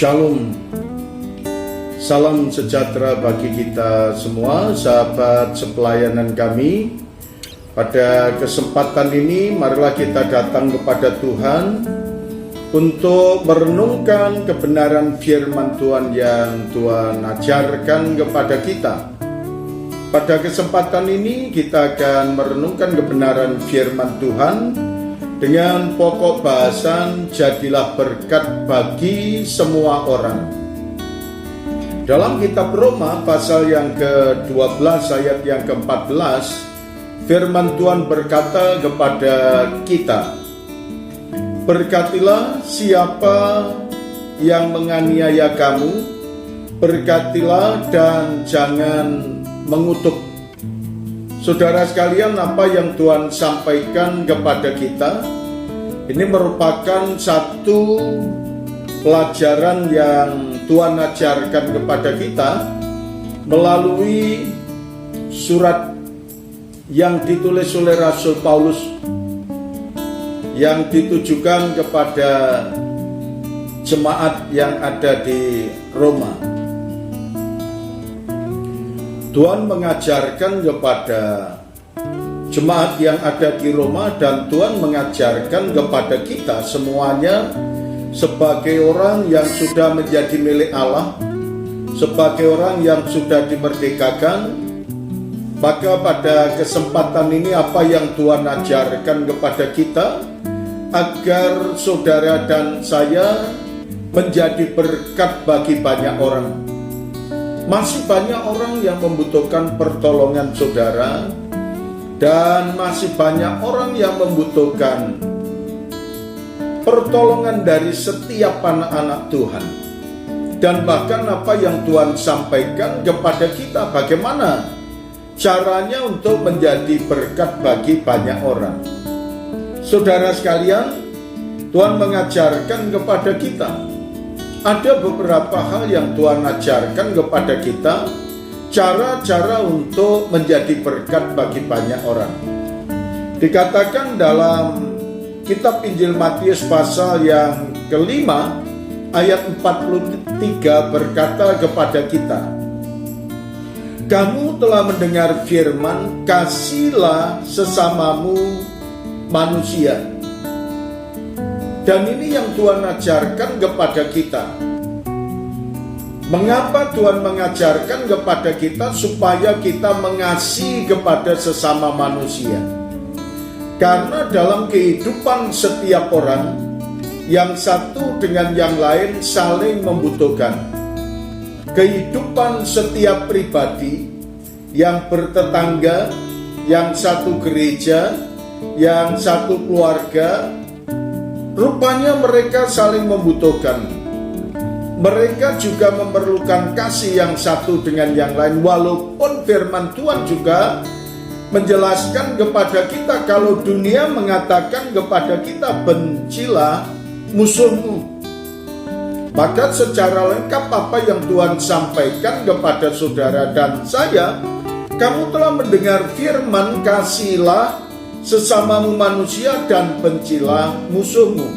Shalom. Salam sejahtera bagi kita semua, sahabat sepelayanan kami. Pada kesempatan ini, marilah kita datang kepada Tuhan untuk merenungkan kebenaran firman Tuhan yang Tuhan ajarkan kepada kita. Pada kesempatan ini, kita akan merenungkan kebenaran firman Tuhan dengan pokok bahasan jadilah berkat bagi semua orang. Dalam kitab Roma pasal yang ke-12 ayat yang ke-14, firman Tuhan berkata kepada kita, berkatilah siapa yang menganiaya kamu, berkatilah dan jangan mengutuk. Saudara sekalian, apa yang Tuhan sampaikan kepada kita ini merupakan satu pelajaran yang Tuhan ajarkan kepada kita melalui surat yang ditulis oleh Rasul Paulus yang ditujukan kepada jemaat yang ada di Roma. Tuhan mengajarkan kepada jemaat yang ada di Roma dan Tuhan mengajarkan kepada kita semuanya sebagai orang yang sudah menjadi milik Allah, sebagai orang yang sudah dimerdekakan. Maka pada kesempatan ini apa yang Tuhan ajarkan kepada kita agar saudara dan saya menjadi berkat bagi banyak orang. Masih banyak orang yang membutuhkan pertolongan saudara, dan masih banyak orang yang membutuhkan pertolongan dari setiap anak-anak Tuhan. Dan bahkan apa yang Tuhan sampaikan kepada kita, bagaimana caranya untuk menjadi berkat bagi banyak orang. Saudara sekalian, Tuhan mengajarkan kepada kita, ada beberapa hal yang Tuhan ajarkan kepada kita, cara-cara untuk menjadi berkat bagi banyak orang. Dikatakan dalam kitab Injil Matius pasal yang kelima ayat 43 berkata kepada kita, kamu telah mendengar firman, kasihilah sesamamu manusia. Dan ini yang Tuhan ajarkan kepada kita. Mengapa Tuhan mengajarkan kepada kita supaya kita mengasihi kepada sesama manusia? Karena dalam kehidupan setiap orang, yang satu dengan yang lain saling membutuhkan. Kehidupan setiap pribadi yang bertetangga, yang satu gereja, yang satu keluarga, rupanya mereka saling membutuhkan. Mereka juga memerlukan kasih yang satu dengan yang lain. Walaupun firman Tuhan juga menjelaskan kepada kita, kalau dunia mengatakan kepada kita, bencilah musuhmu. Maka secara lengkap apa yang Tuhan sampaikan kepada saudara dan saya, kamu telah mendengar firman, kasihilah sesamamu manusia dan bencilah musuhmu.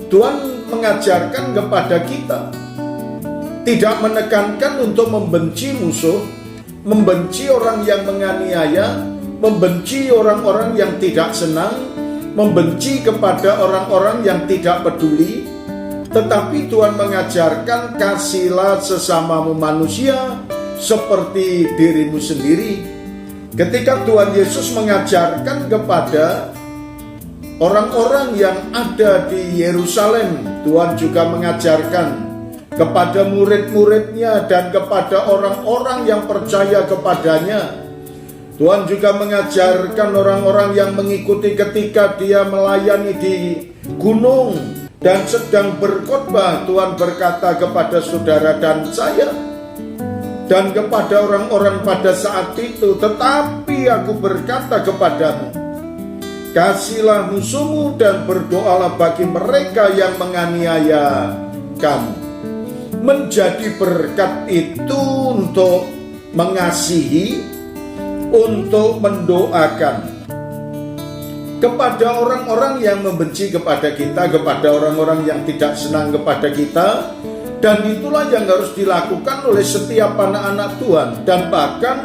Tuhan mengajarkan kepada kita, tidak menekankan untuk membenci musuh, membenci orang yang menganiaya, membenci orang-orang yang tidak senang, membenci kepada orang-orang yang tidak peduli. Tetapi Tuhan mengajarkan, kasihilah sesamamu manusia seperti dirimu sendiri. Ketika Tuhan Yesus mengajarkan kepada orang-orang yang ada di Yerusalem, Tuhan juga mengajarkan kepada murid-muridnya dan kepada orang-orang yang percaya kepadanya. Tuhan juga mengajarkan orang-orang yang mengikuti ketika dia melayani di gunung dan sedang berkhotbah. Tuhan berkata kepada saudara dan saya, dan kepada orang-orang pada saat itu, tetapi aku berkata kepadamu, kasihilah musuhmu dan berdoalah bagi mereka yang menganiaya kamu. Menjadi berkat itu untuk mengasihi, untuk mendoakan. kepada orang-orang yang membenci kepada kita, kepada orang-orang yang tidak senang kepada kita. Dan itulah yang harus dilakukan oleh setiap anak-anak Tuhan. Dan bahkan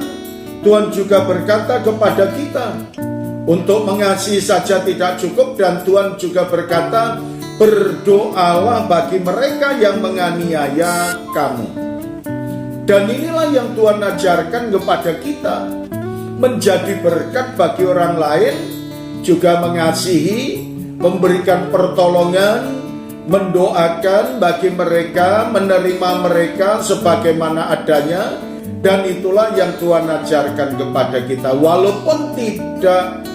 Tuhan juga berkata kepada kita, untuk mengasihi saja tidak cukup, dan Tuhan juga berkata, berdoalah bagi mereka yang menganiaya kamu. Dan inilah yang Tuhan ajarkan kepada kita, menjadi berkat bagi orang lain, juga mengasihi, memberikan pertolongan, mendoakan bagi mereka, menerima mereka sebagaimana adanya. Dan itulah yang Tuhan ajarkan kepada kita. Walaupun tidak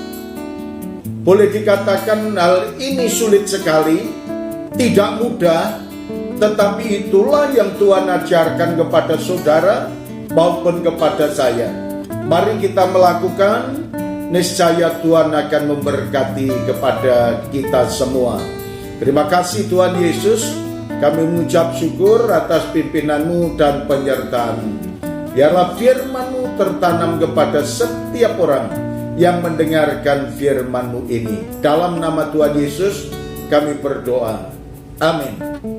boleh dikatakan hal ini sulit sekali, tidak mudah, tetapi itulah yang Tuhan ajarkan kepada saudara maupun kepada saya. Mari kita melakukan, niscaya Tuhan akan memberkati kepada kita semua. Terima kasih Tuhan Yesus, kami mengucap syukur atas pimpinan-Mu dan penyertaan-Mu. Biarlah firman-Mu tertanam kepada setiap orang yang mendengarkan firman-Mu ini. Dalam nama Tuhan Yesus kami berdoa. Amin.